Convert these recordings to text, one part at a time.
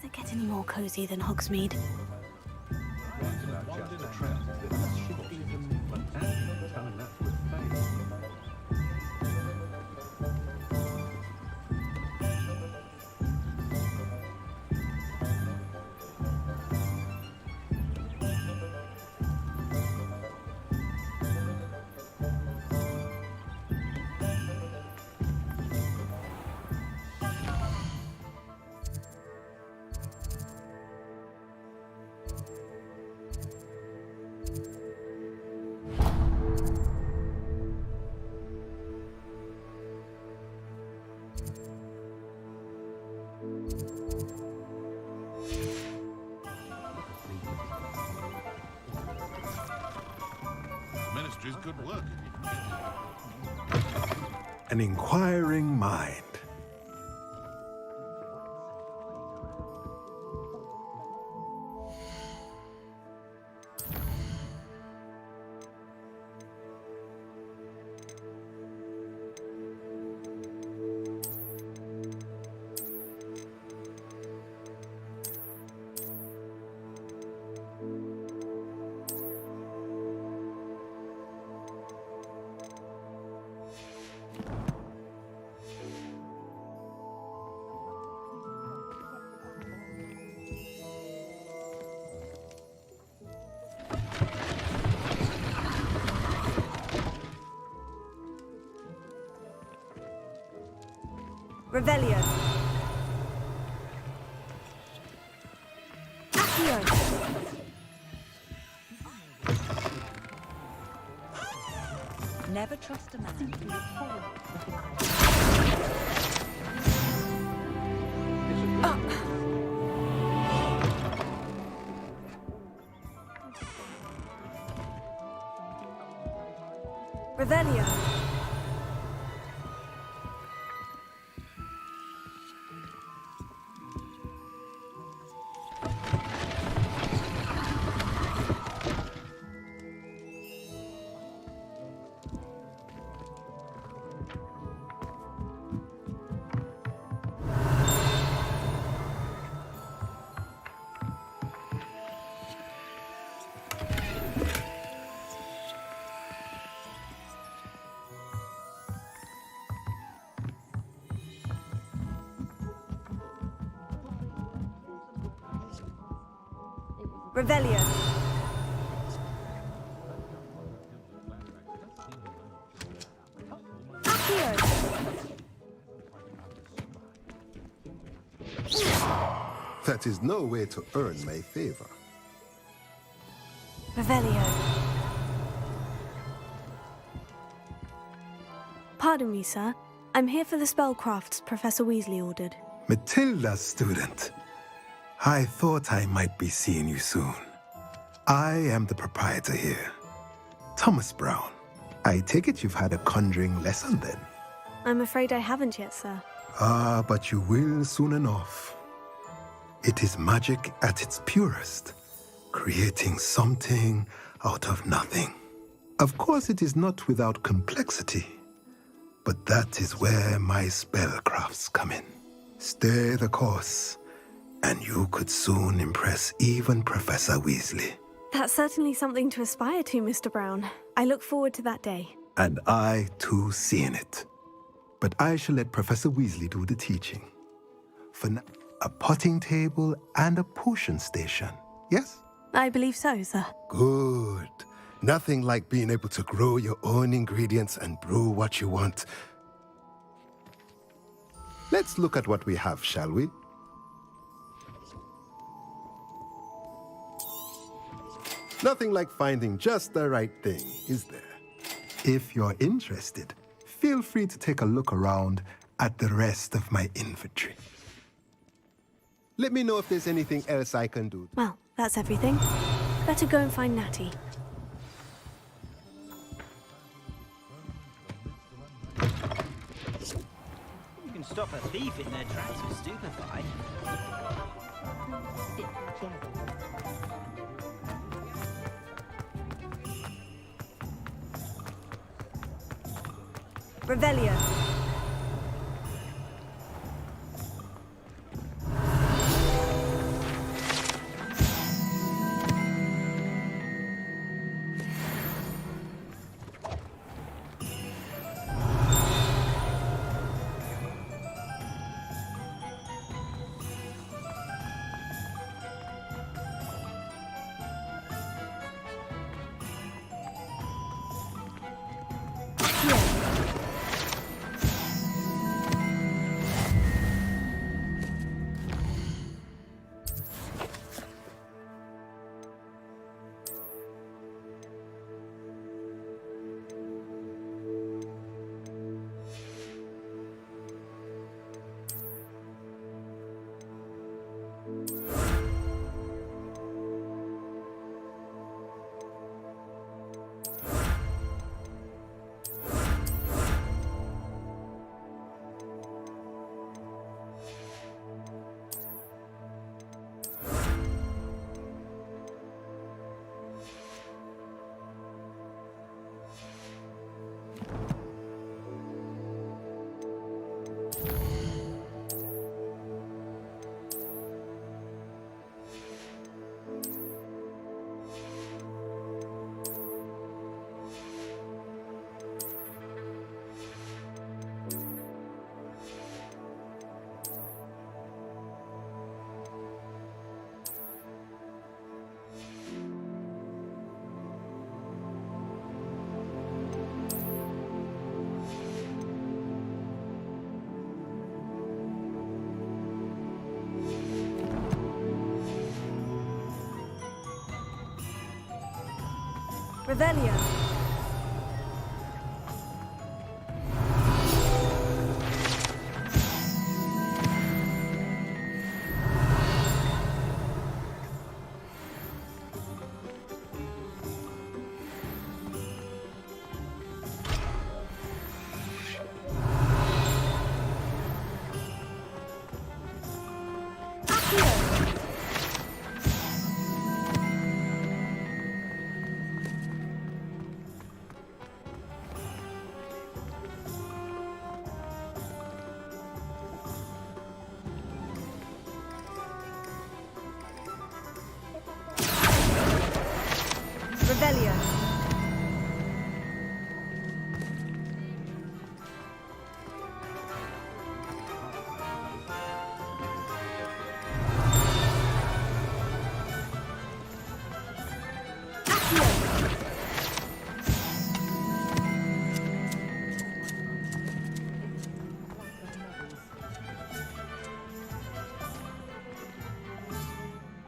it get any more cozy than Hogsmeade? Ministry's good work. An inquiring mind. Revelio. Accio. Never trust a man. Revelio. Revelio. Accio. That is no way to earn my favor. Revelio. Pardon me, sir. I'm here for the spellcrafts Professor Weasley ordered. Matilda's student. I thought I might be seeing you soon. I am the proprietor here, Thomas Brown. I take it you've had a conjuring lesson then? I'm afraid I haven't yet, sir. Ah, but you will soon enough. It is magic at its purest, creating something out of nothing. Of course, it is not without complexity, but that is where my spellcrafts come in. Stay the course, and you could soon impress even Professor Weasley. That's certainly something to aspire to, Mr. Brown. I look forward to that day. And I, too, seeing it. But I shall let Professor Weasley do the teaching. For now, a potting table and a potion station, yes? I believe so, sir. Good. Nothing like being able to grow your own ingredients and brew what you want. Let's look at what we have, shall we? Nothing like finding just the right thing, is there? If you're interested, feel free to take a look around at the rest of my inventory. Let me know if there's anything else I can do. Well, that's everything. Better go and find Natty. You can stop a thief in their tracks with stupefy. Revelio. Revelio. Revelio.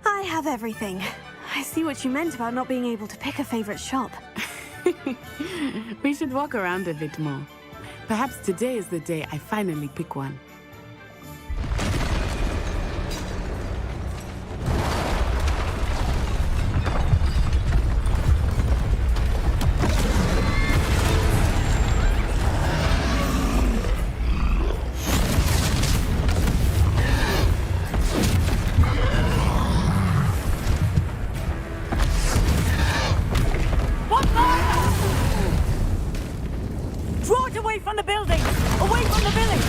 I have everything. I see what you meant about not being able to pick a favorite shop. We should walk around a bit more. Perhaps today is the day I finally pick one. Draw it away from the building! Away from the village!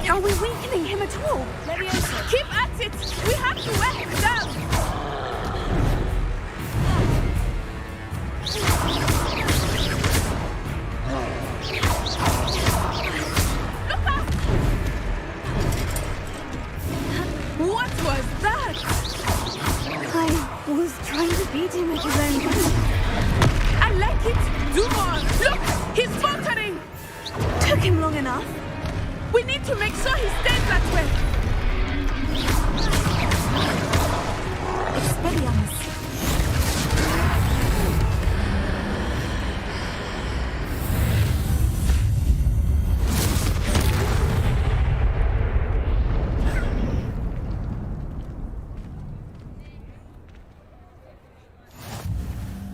Are we weakening him at all? Keep at it! We have to wear him down! Look out! What was that? I was trying to beat him with his own gun. I like it! Do more! Look! He's faltering! Took him long enough. We need to make sure he stays that way! Expelliarmus.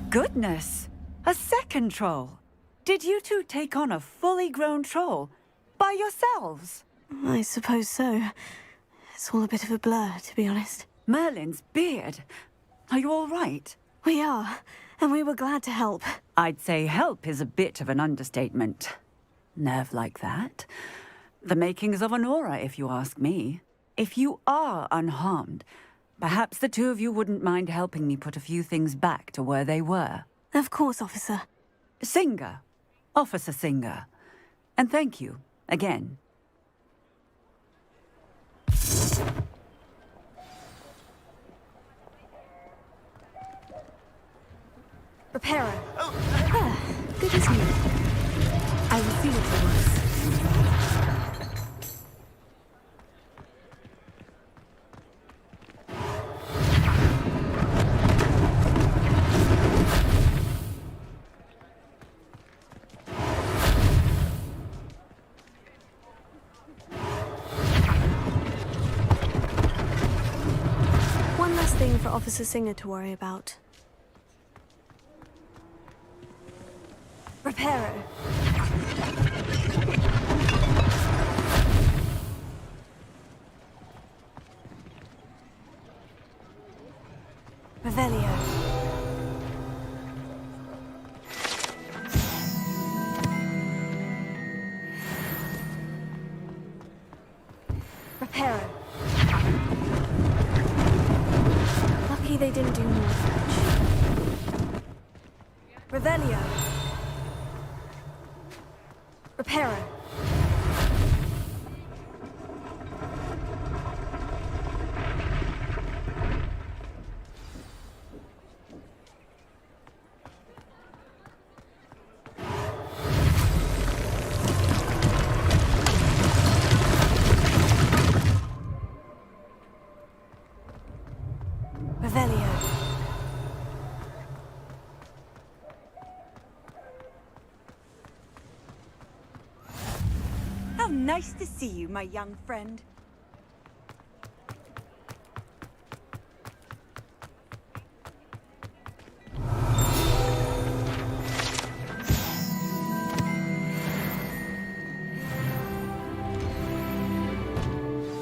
Goodness! A second troll! Did you two take on a fully grown troll? By yourselves? I suppose so. It's all a bit of a blur, to be honest. Merlin's beard. Are you all right? We are, and we were glad to help. I'd say help is a bit of an understatement. Nerve like that. The makings of an aura, if you ask me. If you are unharmed, perhaps the two of you wouldn't mind helping me put a few things back to where they were. Of course, officer. Singer. Officer Singer. And thank you, again. Reparo. Ah, good as new. I will see what he wants. One last thing for Officer Singer to worry about. Reparo. Revelio. Reparo. Lucky they didn't do more damage. Revelio. Reparo. Nice to see you, my young friend.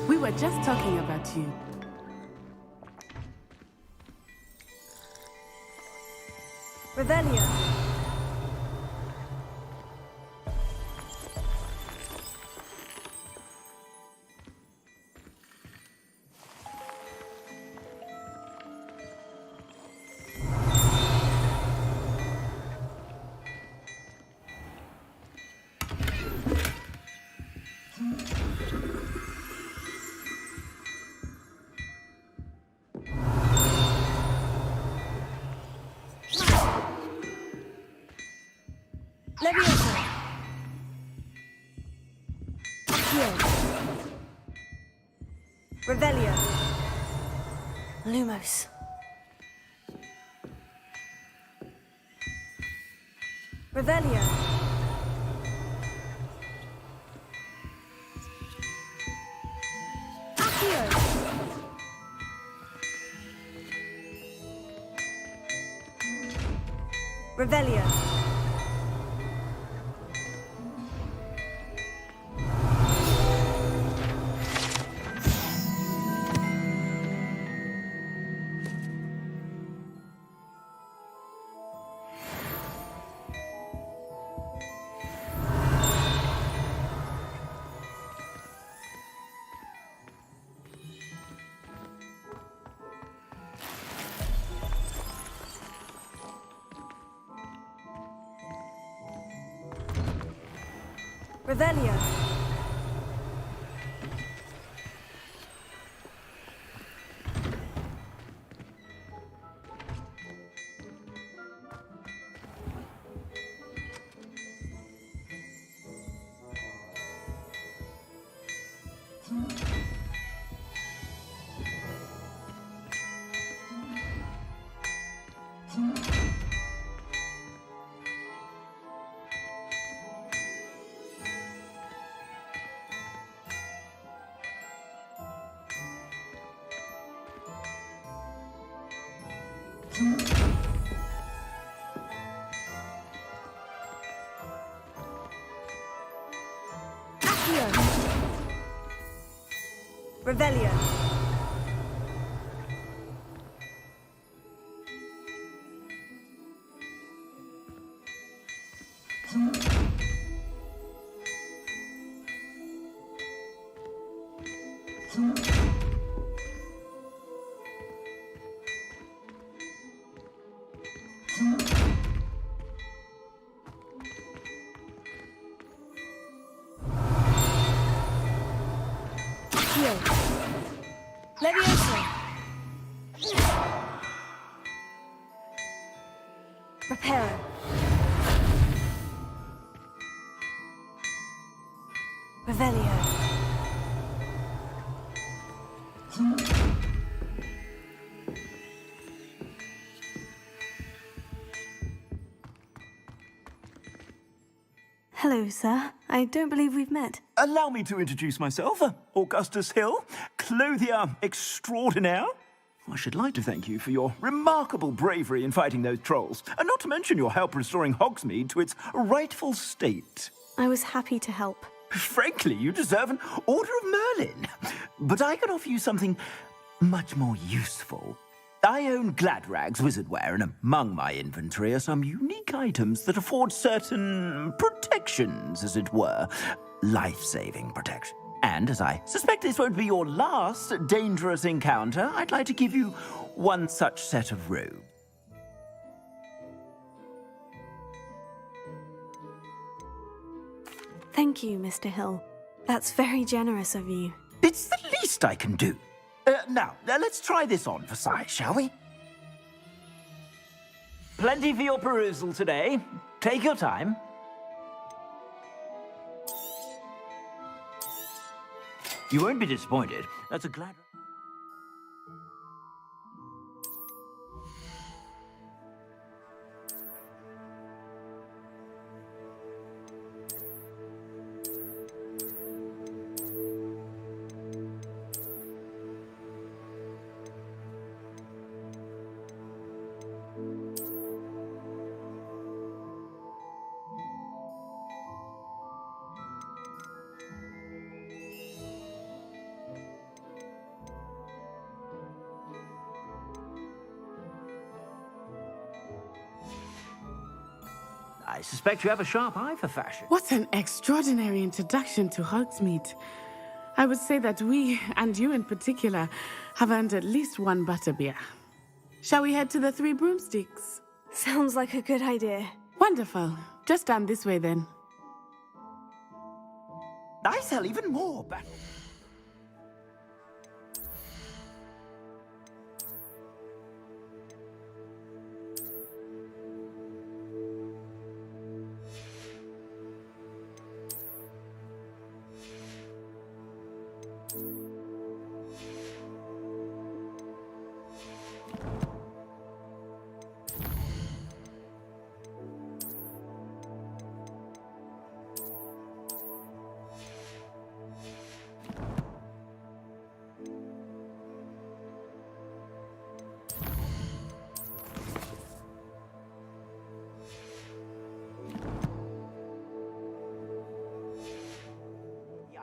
We were just talking about you. Revelio. Levioso. Accio. Revelio. Lumos. Revelio. Accio. Revelio. Revelio. Accio. Revelio. Accio. Levioso. Reparo. Revelio. Hello, sir. I don't believe we've met. Allow me to introduce myself, Augustus Hill, clothier extraordinaire. I should like to thank you for your remarkable bravery in fighting those trolls, and not to mention your help restoring Hogsmeade to its rightful state. I was happy to help. Frankly, you deserve an Order of Merlin. But I can offer you something much more useful. I own Gladrag's wizardware, and among my inventory are some unique items that afford certain protections, as it were. Life-saving protection. And as I suspect this won't be your last dangerous encounter, I'd like to give you one such set of robes. Thank you, Mr. Hill. That's very generous of you. It's the least I can do. Now, let's try this on for size, shall we? Plenty for your perusal today. Take your time. You won't be disappointed. That's a glad... I suspect you have a sharp eye for fashion. What an extraordinary introduction to Hogsmeade. I would say that we, and you in particular, have earned at least one butterbeer. Shall we head to the Three Broomsticks? Sounds like a good idea. Wonderful. Just down this way then. I sell even more battle.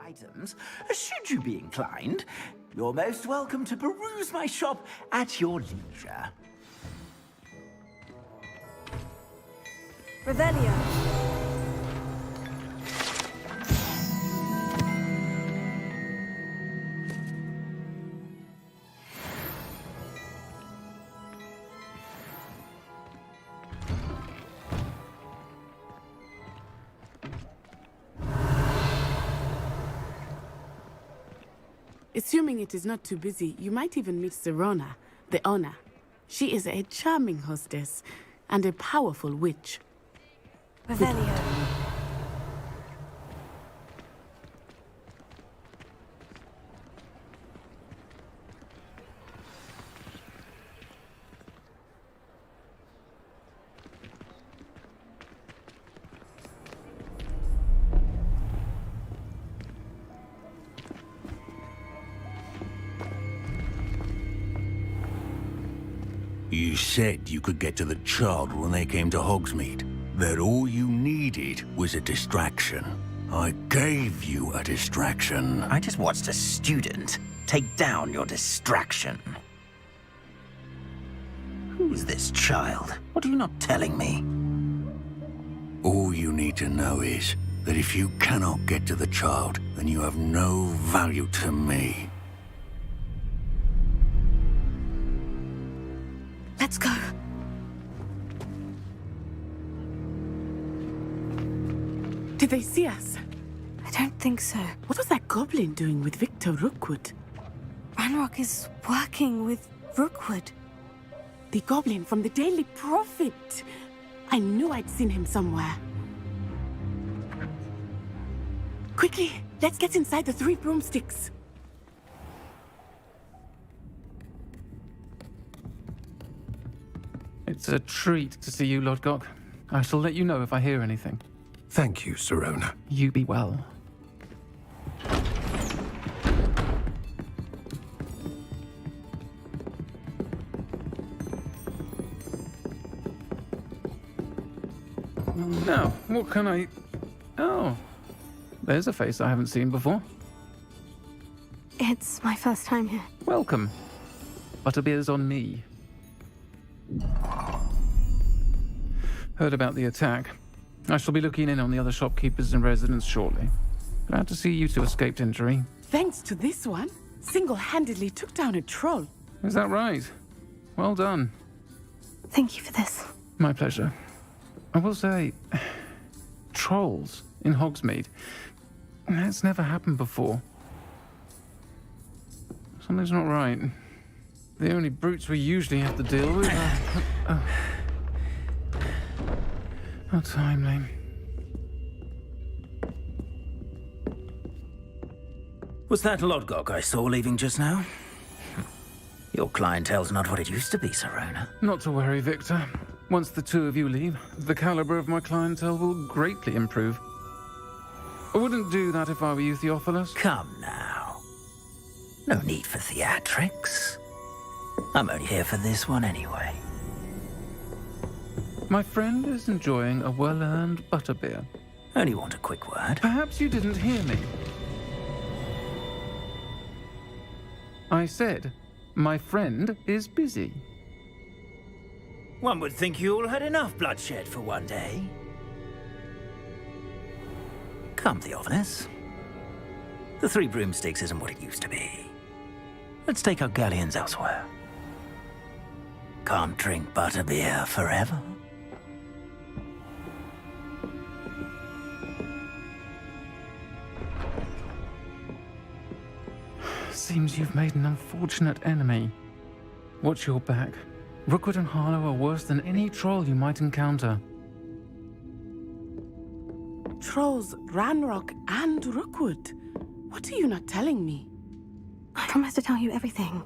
Items, should you be inclined, you're most welcome to peruse my shop at your leisure. Revelio. Assuming it is not too busy, you might even meet Serona, the owner. She is a charming hostess and a powerful witch. Revelio. You said you could get to the child when they came to Hogsmeade. That all you needed was a distraction. I gave you a distraction. I just watched a student take down your distraction. Who is this child? What are you not telling me? All you need to know is that if you cannot get to the child, then you have no value to me. Let's go. Did they see us? I don't think so. What was that goblin doing with Victor Rookwood? Ranrock is working with Rookwood. The goblin from the Daily Prophet. I knew I'd seen him somewhere. Quickly, let's get inside the Three Broomsticks. It's a treat to see you, Lodgok. I shall let you know if I hear anything. Thank you, Serona. You be well. Now, what can I... Oh, there's a face I haven't seen before. It's my first time here. Welcome. Butterbeer's on me. Heard about the attack. I shall be looking in on the other shopkeepers and residents shortly. Glad to see you two escaped injury. Thanks to this one, single-handedly took down a troll. Is that right? Well done. Thank you for this. My pleasure. I will say, trolls in Hogsmeade. That's never happened before. Something's not right. The only brutes we usually have to deal with are... How timely. Was that Lodgok I saw leaving just now? Your clientele's not what it used to be, Serona. Not to worry, Victor. Once the two of you leave, the caliber of my clientele will greatly improve. I wouldn't do that if I were you, Theophilus. Come now. No need for theatrics. I'm only here for this one anyway. My friend is enjoying a well-earned butterbeer. Only want a quick word. Perhaps you didn't hear me. I said, my friend is busy. One would think you all had enough bloodshed for one day. Come, Theophilus. The Three Broomsticks isn't what it used to be. Let's take our galleons elsewhere. Can't drink butterbeer forever. Seems you've made an unfortunate enemy. Watch your back. Rookwood and Harlow are worse than any troll you might encounter. Trolls, Ranrock, and Rookwood. What are you not telling me? I promise to tell you everything.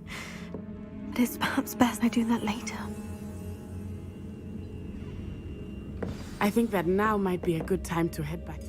But it's perhaps best I do that later. I think that now might be a good time to head back.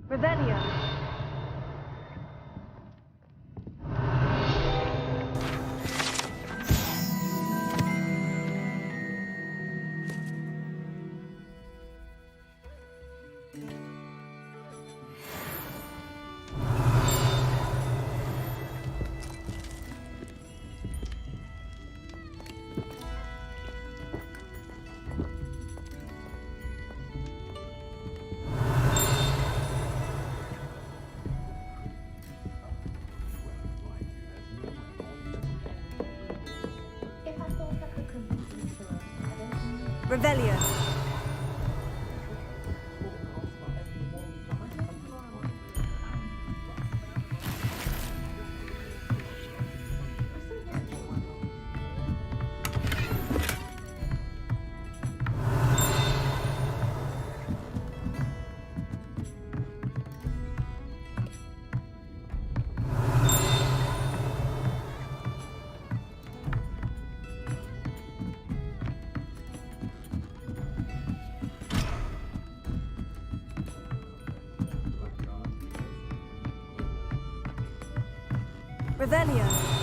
Revelio. Revelio. Revelio.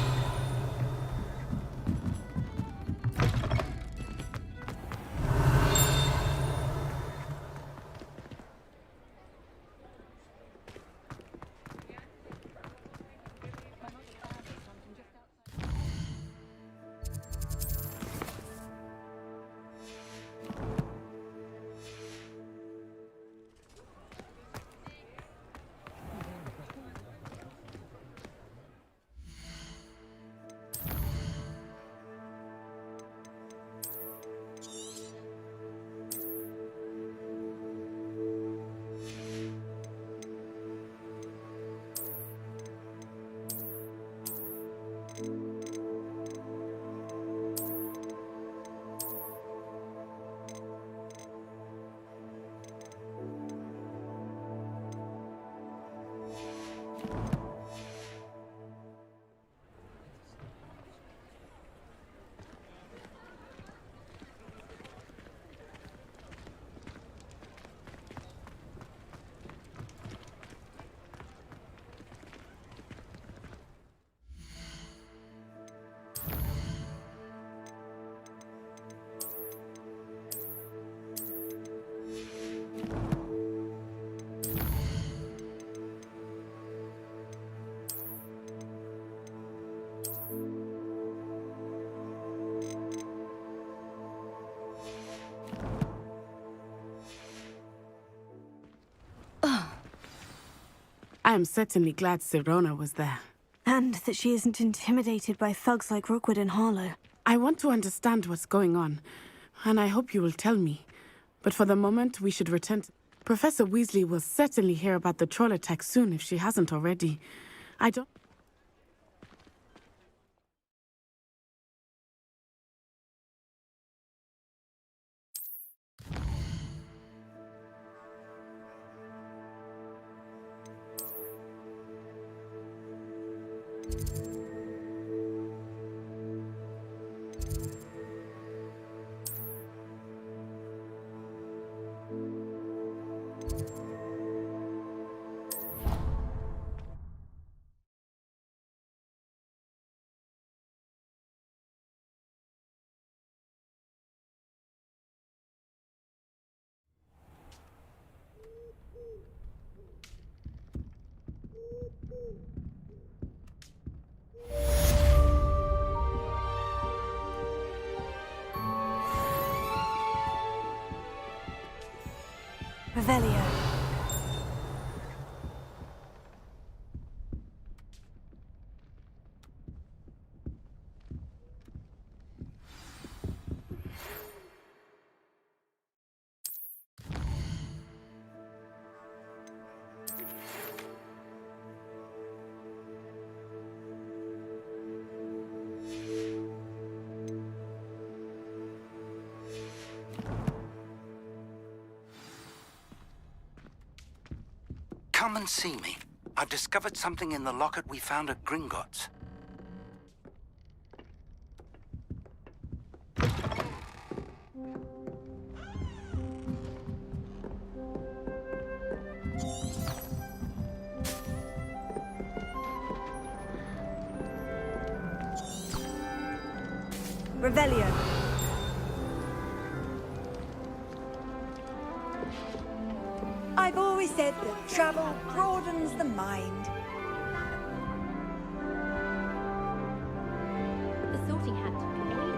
I am certainly glad Sirona was there. And that she isn't intimidated by thugs like Rookwood and Harlow. I want to understand what's going on, and I hope you will tell me. But for the moment, we should return to... Professor Weasley will certainly hear about the troll attack soon if she hasn't already. I don't... Revelio. Come and see me. I've discovered something in the locket we found at Gringotts. Revelio. I've always said that travel broadens the mind. The sorting hat took an aid.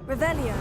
Revelio.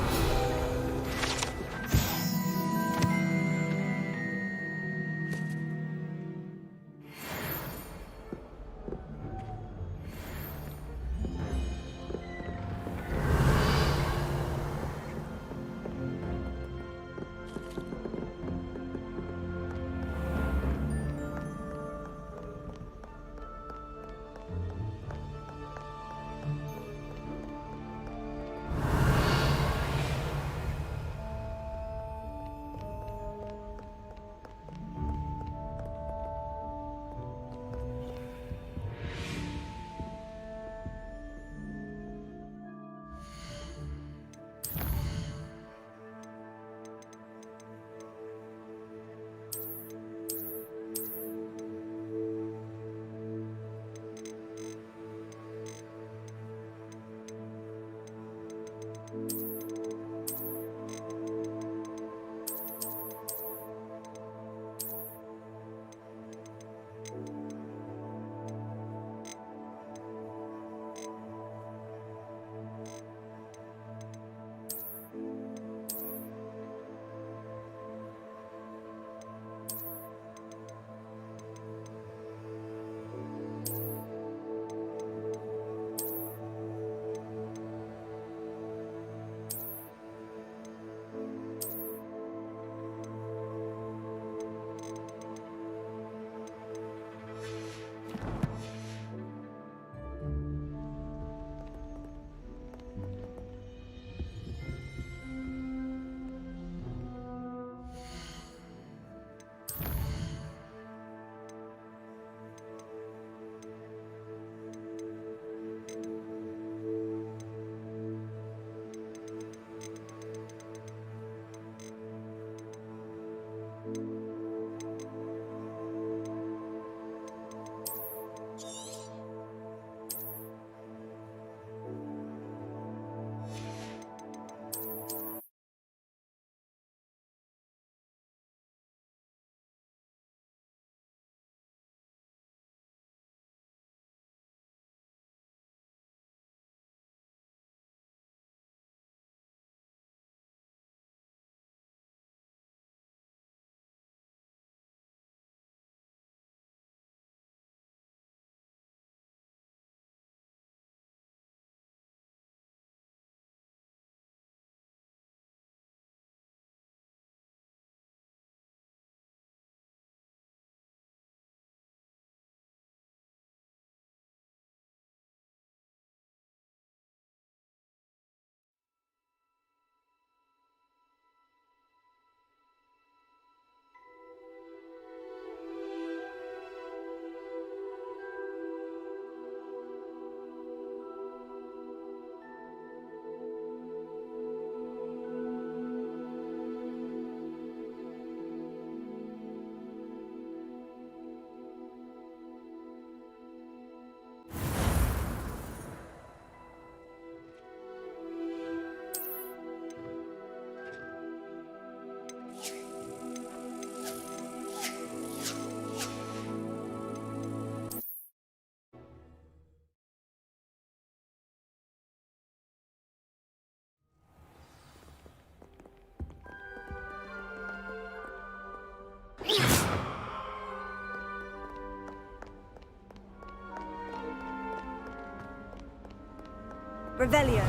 Revelio.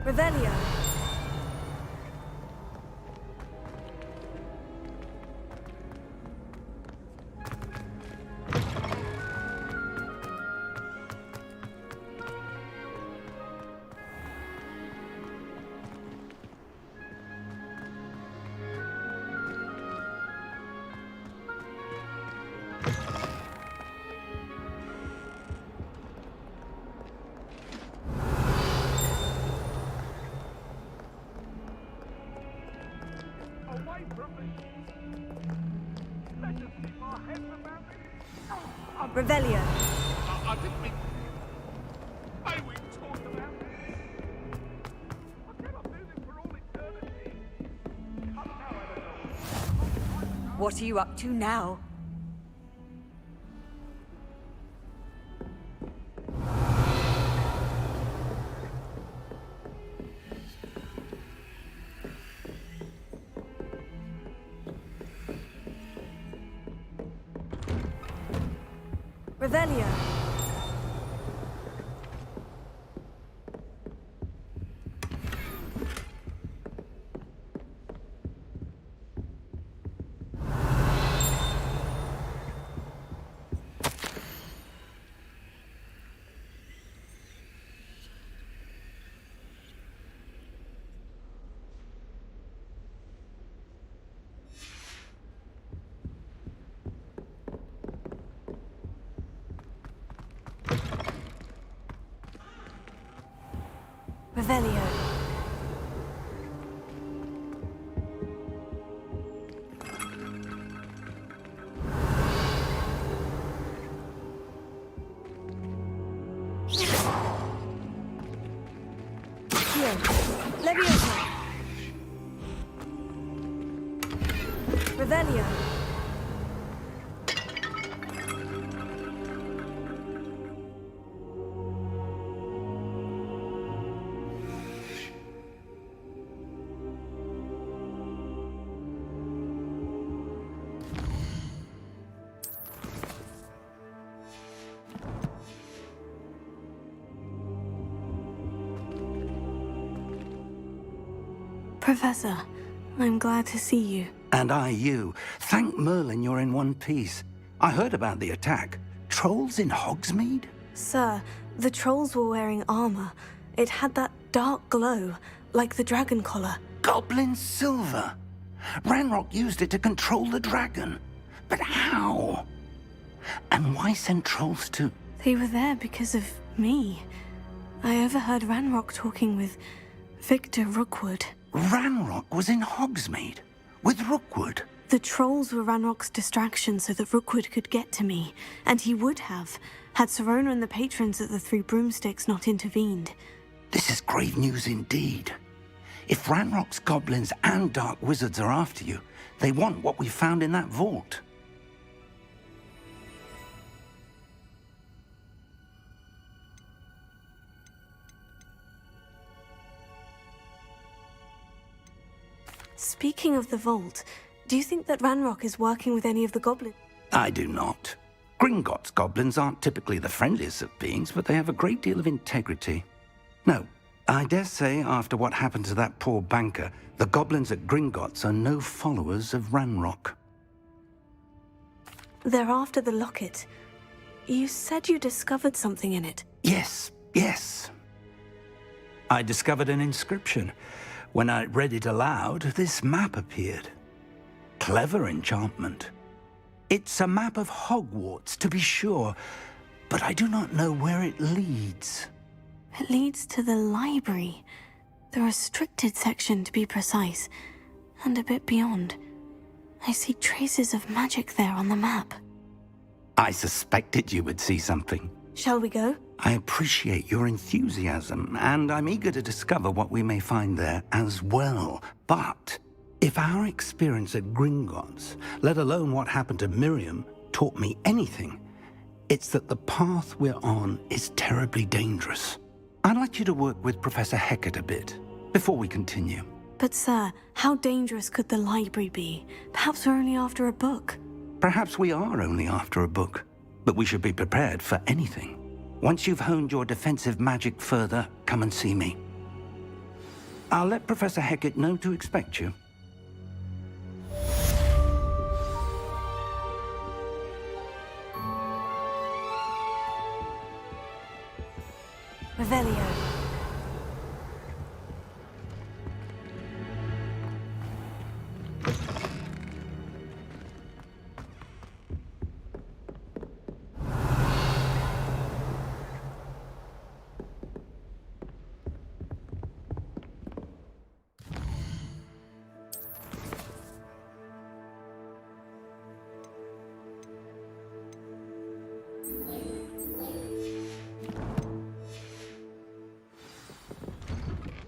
Revelio. Revelio. I didn't mean... May we talk about this? I cannot do this for all eternity. Come now, Eleanor. What are you up to now? Revelio. Revelio. Here. Leviosa. Revelio. Professor, I'm glad to see you. And I you. Thank Merlin you're in one piece. I heard about the attack. Trolls in Hogsmeade? Sir, the trolls were wearing armor. It had that dark glow, like the dragon collar. Goblin silver. Ranrock used it to control the dragon. But how? And why send trolls to... They were there because of me. I overheard Ranrock talking with Victor Rookwood. Ranrock was in Hogsmeade with Rookwood. The trolls were Ranrock's distraction so that Rookwood could get to me, and he would have, had Serona and the patrons at the Three Broomsticks not intervened. This is grave news indeed. If Ranrock's goblins and dark wizards are after you, they want what we found in that vault. Speaking of the vault, do you think that Ranrock is working with any of the goblins? I do not. Gringotts goblins aren't typically the friendliest of beings, but they have a great deal of integrity. No, I dare say after what happened to that poor banker, the goblins at Gringotts are no followers of Ranrock. They're after the locket. You said you discovered something in it. Yes. I discovered an inscription. When I read it aloud, this map appeared. Clever enchantment. It's a map of Hogwarts, to be sure, but I do not know where it leads. It leads to the library. The restricted section, to be precise. And a bit beyond. I see traces of magic there on the map. I suspected you would see something. Shall we go? I appreciate your enthusiasm, and I'm eager to discover what we may find there as well. But if our experience at Gringotts, let alone what happened to Miriam, taught me anything, it's that the path we're on is terribly dangerous. I'd like you to work with Professor Hecat a bit before we continue. But sir, how dangerous could the library be? Perhaps we're only after a book. Perhaps we are only after a book, but we should be prepared for anything. Once you've honed your defensive magic further, come and see me. I'll let Professor Hecat know to expect you. Revelio.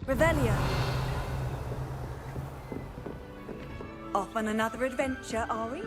Revelio. Off on another adventure, are we?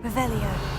Revelio.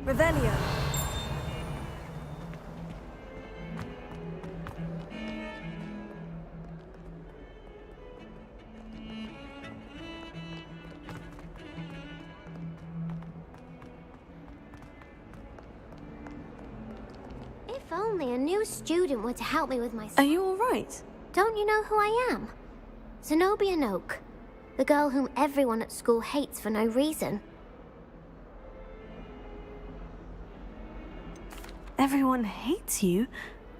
Revelio. If only a new student were to help me with my... Are you all right? Don't you know who I am? Zenobia Noak, the girl whom everyone at school hates for no reason. Everyone hates you?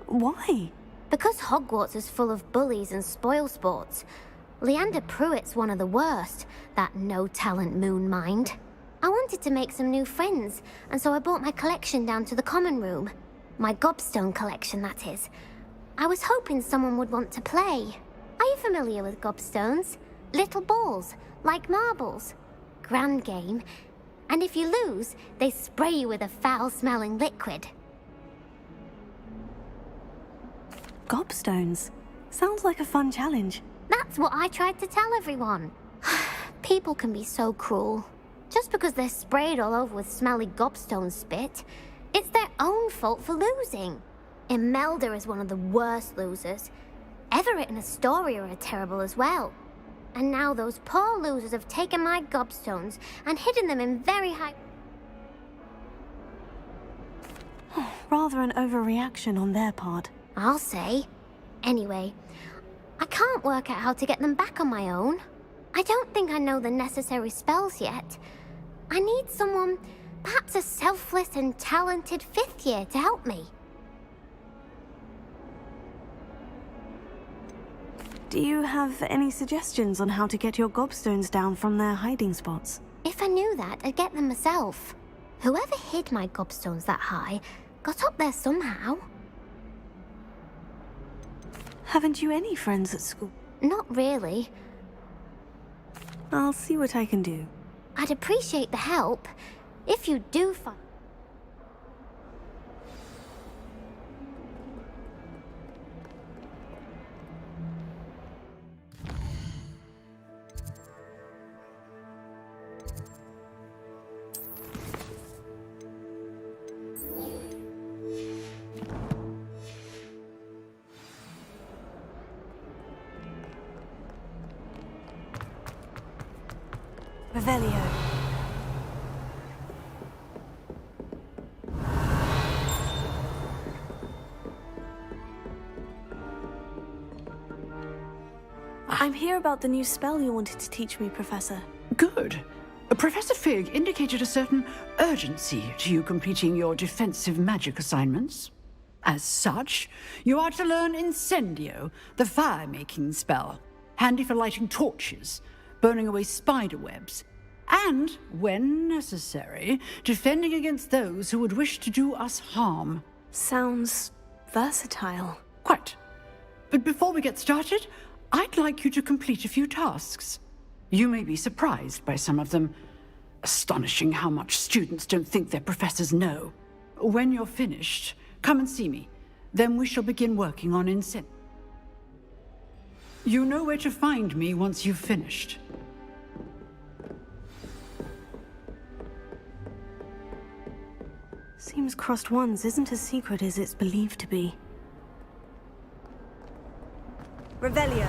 Why? Because Hogwarts is full of bullies and spoilsports. Leander Pruitt's one of the worst, that no-talent moon mind. I wanted to make some new friends, and so I brought my collection down to the common room. My gobstone collection, that is. I was hoping someone would want to play. Are you familiar with gobstones? Little balls, like marbles. Grand game. And if you lose, they spray you with a foul-smelling liquid. Gobstones. Sounds like a fun challenge. That's what I tried to tell everyone. People can be so cruel. Just because they're sprayed all over with smelly gobstone spit, it's their own fault for losing. Imelda is one of the worst losers. Everett and Astoria are terrible as well. And now those poor losers have taken my gobstones and hidden them in very high... Rather an overreaction on their part. I'll say. Anyway, I can't work out how to get them back on my own. I don't think I know the necessary spells yet. I need someone, perhaps a selfless and talented fifth year to help me. Do you have any suggestions on how to get your gobstones down from their hiding spots? If I knew that, I'd get them myself. Whoever hid my gobstones that high got up there somehow. Haven't you any friends at school? Not really. I'll see what I can do. I'd appreciate the help. If you do find... Revelio. I'm here about the new spell you wanted to teach me, Professor. Good. Professor Fig indicated a certain urgency to you completing your defensive magic assignments. As such, you are to learn Incendio, the fire-making spell, handy for lighting torches, burning away spider webs, and, when necessary, defending against those who would wish to do us harm. Sounds versatile. Quite. But before we get started, I'd like you to complete a few tasks. You may be surprised by some of them. Astonishing how much students don't think their professors know. When you're finished, come and see me. Then we shall begin working on Incendio. You know where to find me once you've finished. Seems crossed wands isn't as secret as it's believed to be. Revelio.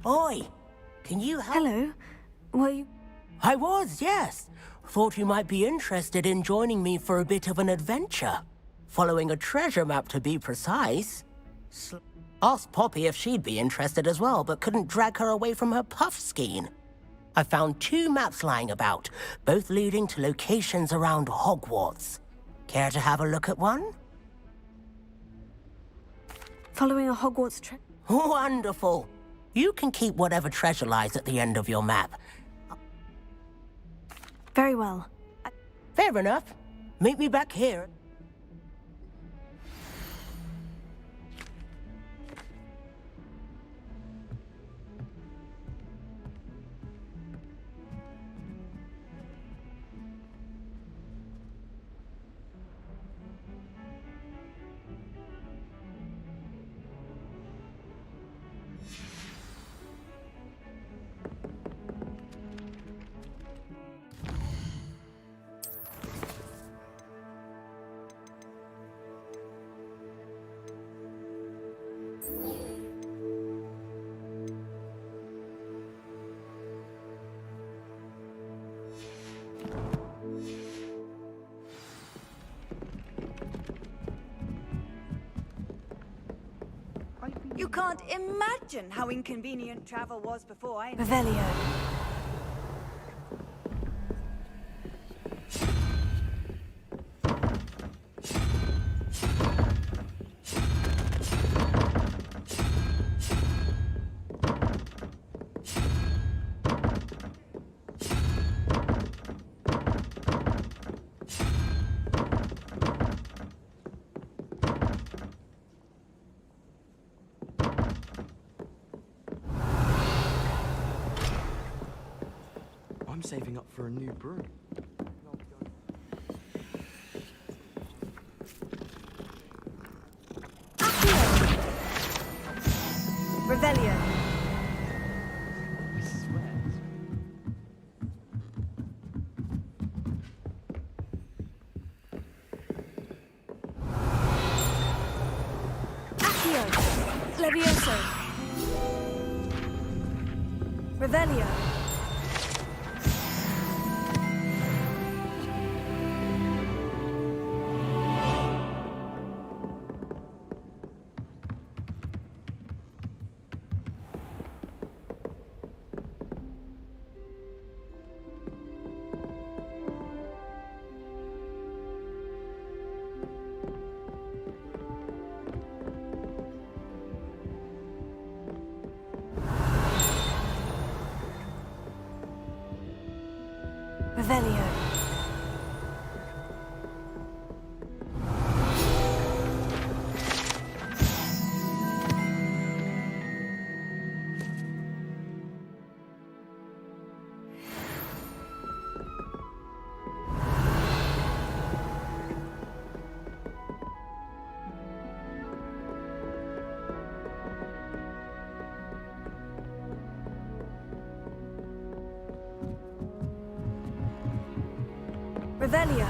Oi, can you help? Hello. Were you... I was, yes. Thought you might be interested in joining me for a bit of an adventure. Following a treasure map, to be precise. Asked Poppy if she'd be interested as well, but couldn't drag her away from her puff skein. I found 2 maps lying about, both leading to locations around Hogwarts. Care to have a look at one? Following a Hogwarts Wonderful. You can keep whatever treasure lies at the end of your map. Very well. Fair enough. Meet me back here. You can't imagine how inconvenient travel was before I... Revelio. I'm saving up for a new broom. Revelio. Levioso. Revelio. Revelio. Revelio.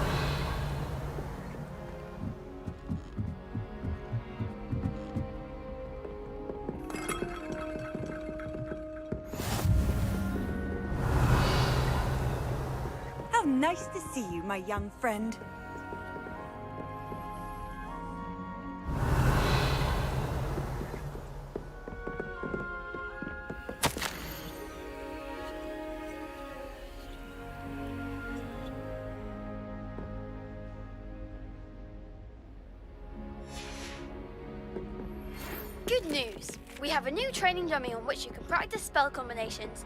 How nice to see you, my young friend. Good news! We have a new training dummy on which you can practice spell combinations.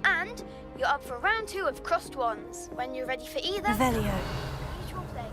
And you're up for round 2 of crossed wands. When you're ready for either, Revelio. usual place.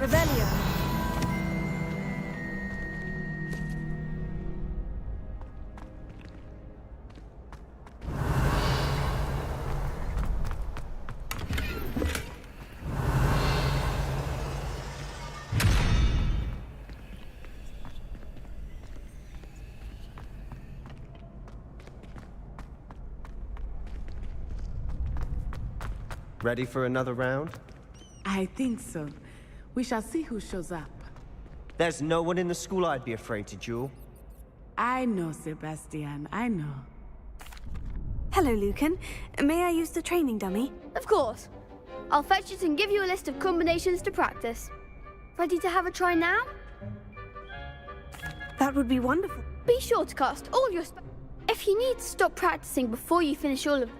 Revelio. Ready for another round? I think so. We shall see who shows up. There's no one in the school I'd be afraid to duel. I know, Sebastian, I know. Hello, Lucan. May I use the training dummy? Of course. I'll fetch it and give you a list of combinations to practice. Ready to have a try now? That would be wonderful. Be sure to cast all your spells. If you need to stop practicing before you finish all of them.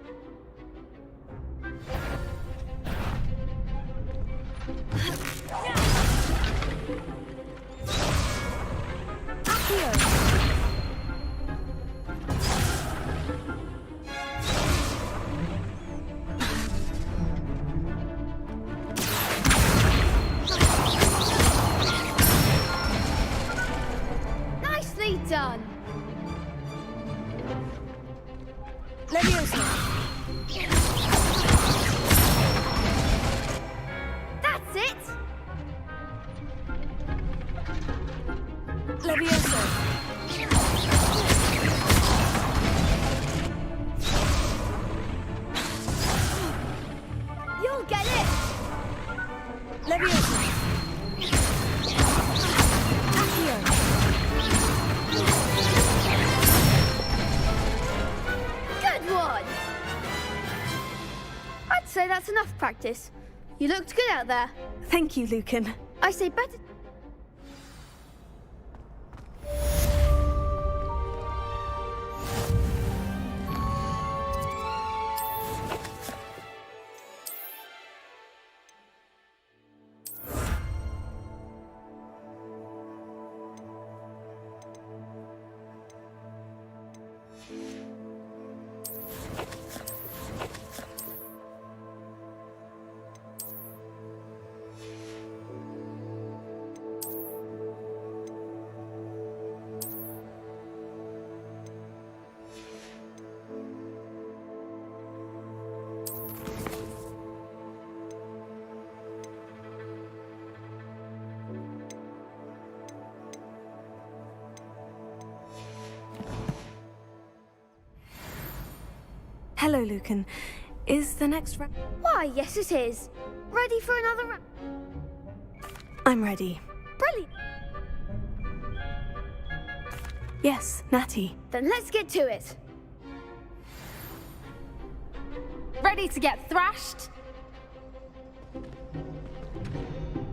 Nicely done. Levioso. That's it. Levioso. You'll get it. Levioso. Good one. I'd say that's enough practice. You looked good out there. Thank you, Lucan. I say better. Hello, Lucan. Is the next round? Why, yes it is. Ready for another round? I'm ready. Brilliant. Yes, Natty. Then let's get to it. Ready to get thrashed?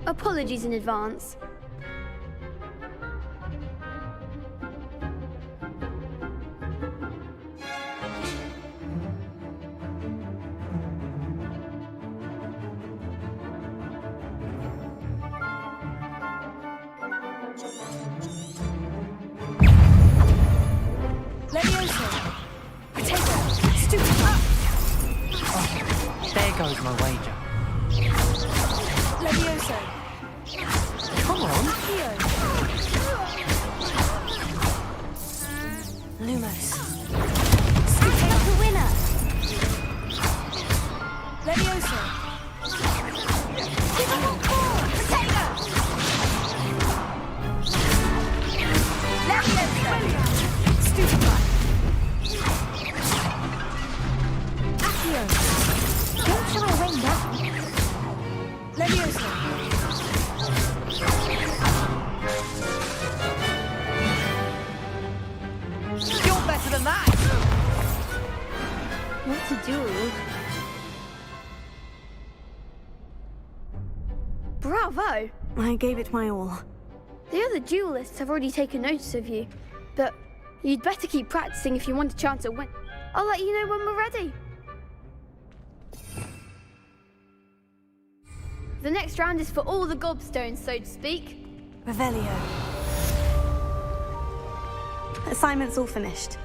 Apologies in advance. Levioso. Potato. Stupid. There goes my wager. Levioso. Come on. Accio. Lumos. Stupid. Not the winner. Levioso. Give him a call. Potato. Levioso. Stupefy. Accio. Don't try to win that. Levioso. You're better than that. What to do? Bravo! I gave it my all. The other duelists have already taken notice of you, but you'd better keep practicing if you want a chance at win. I'll let you know when we're ready. The next round is for all the gobstones, so to speak. Revelio. Assignment's all finished.